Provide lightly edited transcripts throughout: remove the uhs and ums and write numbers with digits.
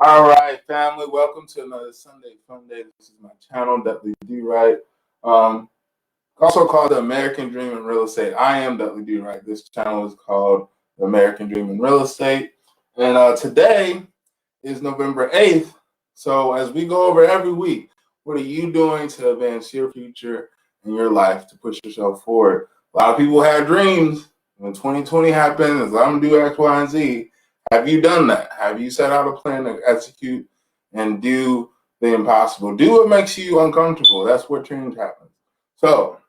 All right, family, welcome to another Sunday Fun Day. This is my channel, Dudley Do Right. Also called the American Dream in Real Estate. I am Dudley Do Right. This channel is called the American Dream in Real Estate. And today is November 8th. So as we go over every week, what are you doing to advance your future and your life to push yourself forward? A lot of people had dreams. When 2020 happened, as I'm going to do X, Y, and Z. Have you done that? Have you set out a plan to execute and do the impossible? Do what makes you uncomfortable. That's where change happens. So,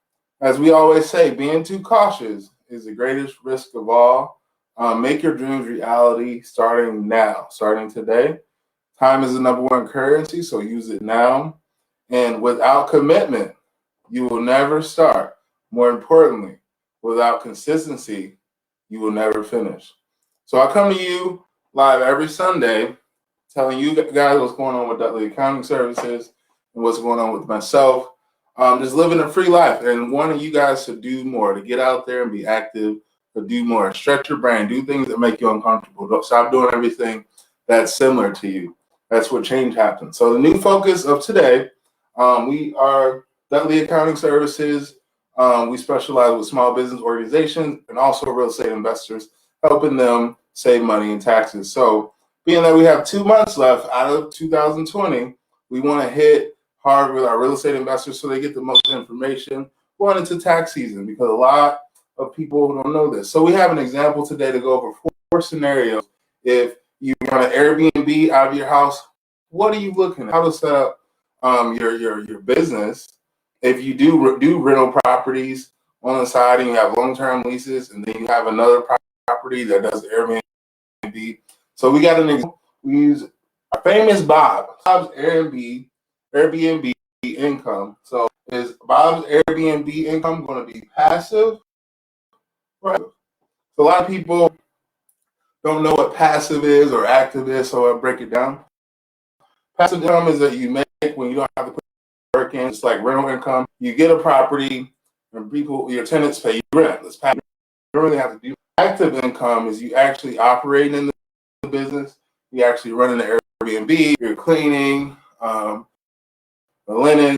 as we always say, being too cautious is the greatest risk of all. Make your dreams reality starting now, starting today. Time is the number one currency, so use it now. And without commitment, you will never start. More importantly, without consistency, you will never finish. So I come to you live every Sunday telling you guys what's going on with Dudley Accounting Services and what's going on with myself. Just living a free life and wanting you guys to do more, to get out there and be active, to do more, stretch your brain, do things that make you uncomfortable. Don't stop doing everything that's similar to you. That's what change happens. So the new focus of today, we are Dudley Accounting Services. We specialize with small business organizations and also real estate investors, helping them save money in taxes. So being that we have 2 months left out of 2020, we want to hit hard with our real estate investors so they get the most information going into tax season, because a lot of people don't know this. So we have an example today to go over four scenarios. If you want an Airbnb out of your house, what are you looking at? How to set up your business. If you do rental properties on the side and you have long-term leases, and then you have another property that does Airbnb. So we got an example. We use our famous Bob's Airbnb income. So is Bob's Airbnb income going to be passive? Right. So a lot of people don't know what passive is or active is, so I'll break it down. Passive income is that you make when you don't have to put work in. It's like rental income. You get a property and your tenants pay you rent. It's passive. You don't really have to do. Active income is you actually operating in the business. You actually running the Airbnb. You're cleaning, the linen.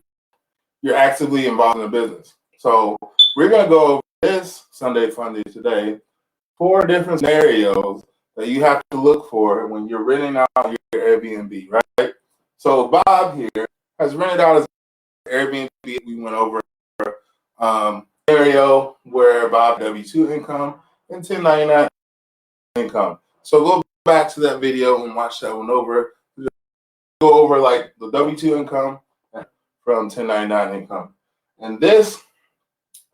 You're actively involved in the business. So we're going to go over this Sunday Fun Day today, 4 different scenarios that you have to look for when you're renting out your Airbnb, right? So Bob here has rented out his Airbnb. We went over scenario where Bob W-2 income and 1099 income. So go back to that video and watch that one over. Go over like the W-2 income from 1099 income. In this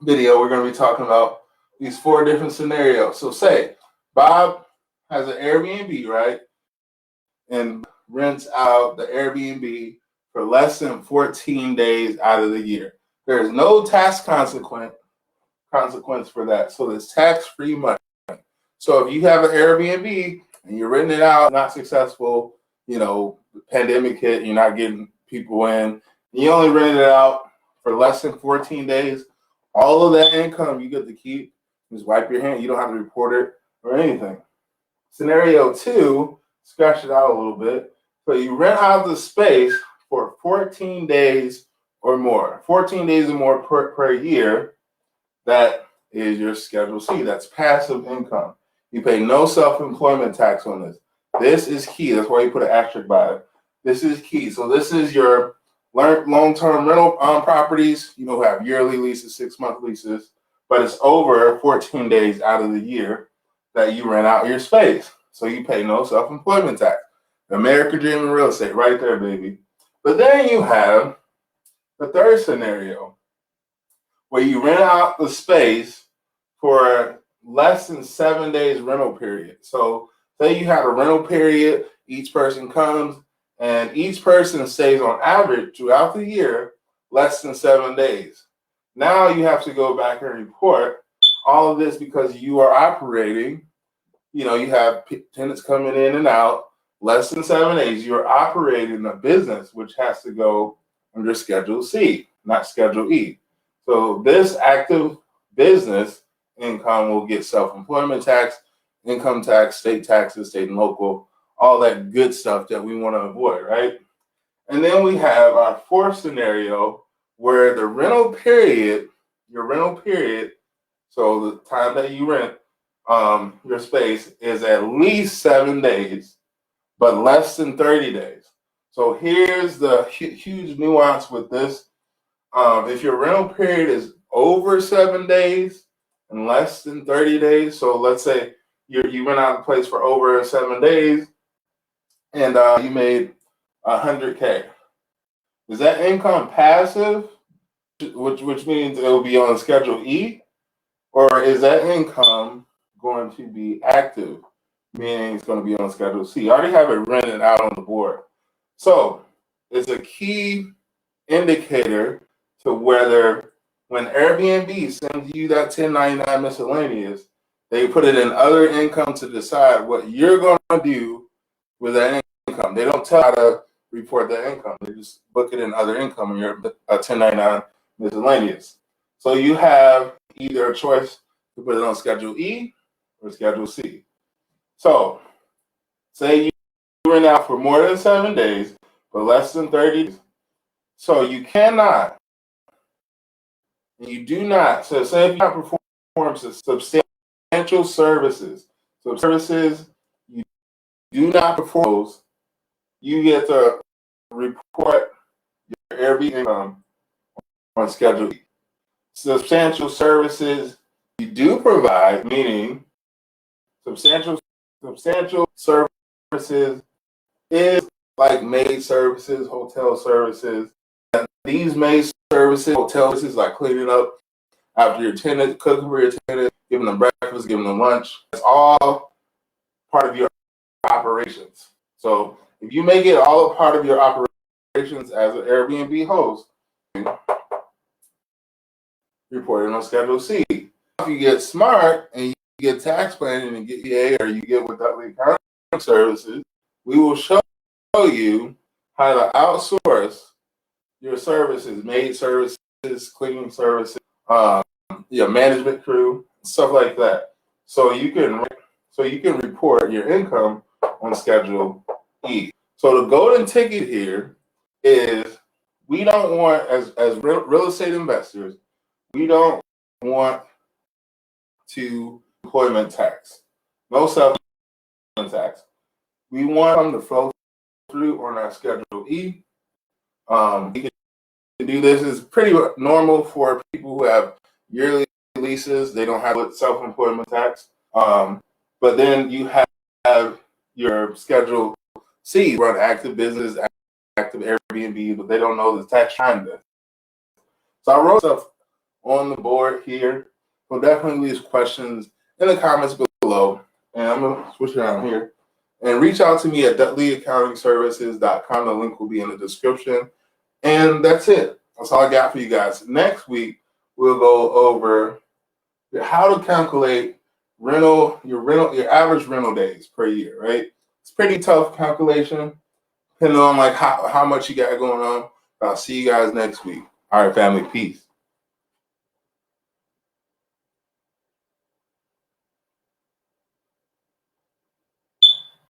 video, we're going to be talking about these 4 different scenarios. So say Bob has an Airbnb, right? And rents out the Airbnb for less than 14 days out of the year. There's no tax consequence for that. So it's tax-free money. So if you have an Airbnb and you're renting it out, not successful, the pandemic hit, you're not getting people in, you only rented it out for less than 14 days, all of that income you get to keep. Just wipe your hand. You don't have to report it or anything. Scenario 2, scratch it out a little bit. So you rent out the space for 14 days or more. 14 days or more per year. That is your Schedule C. That's passive income. You pay no self-employment tax on this. This is key. That's why you put an asterisk by it. This is key. So this is your long-term rental properties, who have yearly leases, 6-month leases, but it's over 14 days out of the year. that you rent out your space. So you pay no self-employment tax. The American dream in real estate, right there, baby. But then you have the third scenario where you rent out the space for less than 7 days rental period. So say you have a rental period, each person comes, and each person stays on average throughout the year less than 7 days. Now you have to go back and report all of this because you are operating, you have tenants coming in and out less than 7 days. You're operating a business which has to go under Schedule C, not Schedule E. So this active business income will get self-employment tax, income tax, state taxes, state and local, all that good stuff that we want to avoid, right? And then we have our fourth scenario where the rental period, your rental period, so the time that you rent your space is at least 7 days, but less than 30 days. So here's the huge nuance with this. If your rental period is over 7 days and less than 30 days, so let's say you rent out the place for over 7 days and you made $100K. Is that income passive, which means it will be on Schedule E, or is that income going to be active, meaning it's going to be on Schedule C? I already have it rented out on the board. So it's a key indicator to whether when Airbnb sends you that 1099 miscellaneous, they put it in other income to decide what you're going to do with that income. They don't tell how to report that income. They just book it in other income and you're a 1099 miscellaneous. So you have either a choice to put it on Schedule E or Schedule C. So say you rent out for more than 7 days, but less than 30 days. So you cannot, and you do not, so say if you not perform substantial services, so services you do not perform those, you get to report your Airbnb income on Schedule E. Substantial services you do provide, meaning substantial services is like maid services, hotel services. And these maid services, hotel services like cleaning up after your tenant, cooking for your tenant, giving them breakfast, giving them lunch. It's all part of your operations. So if you make it all a part of your operations as an Airbnb host, report it on Schedule C. If you get smart and you get tax planning and get EA, or you get with Dudley Accounting Services, we will show you how to outsource your services, maid services, cleaning services, your management crew, stuff like that. So you can report your income on Schedule E. So the golden ticket here is we don't want, as real estate investors, we don't want to employment tax, no self-employment tax. We want them to flow through on our Schedule E. We can do this. It's pretty normal for people who have yearly leases. They don't have self-employment tax. But then you have your Schedule C, run active business, active Airbnb, but they don't know the tax behind this. So I wrote stuff on the board here. So definitely leave questions in the comments below. And I'm going to switch around here. And reach out to me at dudleyaccountingservices.com. The link will be in the description. And that's it. That's all I got for you guys. Next week, we'll go over how to calculate your average rental days per year, right? It's pretty tough calculation, depending on like how much you got going on. I'll see you guys next week. All right, family, peace.